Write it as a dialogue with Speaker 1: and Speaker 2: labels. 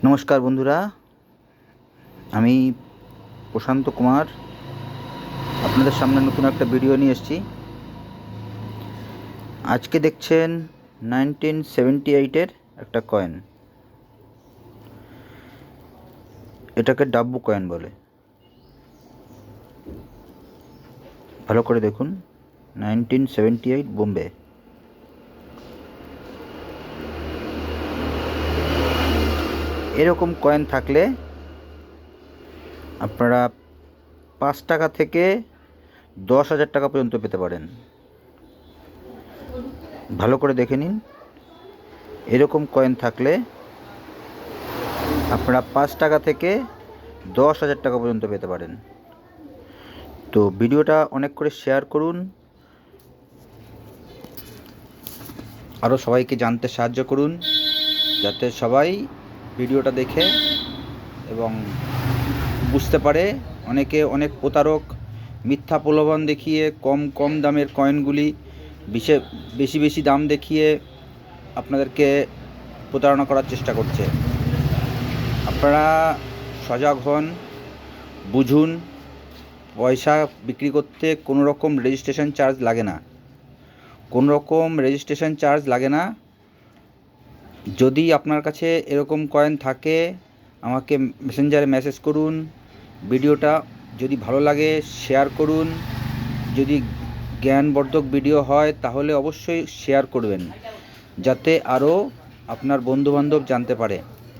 Speaker 1: নমস্কার বন্ধুরা, আমি প্রশান্ত কুমার আপনাদের সামনে নতুন একটা ভিডিও নিয়ে এসেছি। আজকে দেখছেন 1978-এর একটা কয়েন। এটাকে ডাব্বু কয়েন বলে। ভালো করে দেখুন, 1978 বোম্বে। এরকম কয়েন থাকলে আপনারা 5 টাকা থেকে 10,000 টাকা পর্যন্ত পেতে পারেন। ভালো করে দেখে নিন, এরকম কয়েন থাকলে আপনারা 5 টাকা থেকে 10,000 টাকা পর্যন্ত পেতে পারেন। তো ভিডিওটা অনেক করে শেয়ার করুন, আরও সবাইকে জানতে সাহায্য করুন, যাতে সবাই ভিডিওটা দেখে এবং বুঝতে পারে। অনেকে অনেক প্রতারক মিথ্যা প্রলোভন দেখিয়ে কম দামের কয়েনগুলি বেশি দাম দেখিয়ে আপনাদেরকে প্রতারণা করার চেষ্টা করছে। আপনারা সজাগ হন, বুঝুন। পয়সা বিক্রি করতে কোনো রকম রেজিস্ট্রেশন চার্জ লাগে না, যদি আপনার কাছে এরকম কয়েন থাকে আমাকে মেসেঞ্জারে মেসেজ করুন। ভিডিওটা যদি ভালো লাগে শেয়ার করুন। যদি জ্ঞানবর্ধক ভিডিও হয় তাহলে অবশ্যই শেয়ার করবেন, যাতে আরও আপনার বন্ধুবান্ধব জানতে পারে।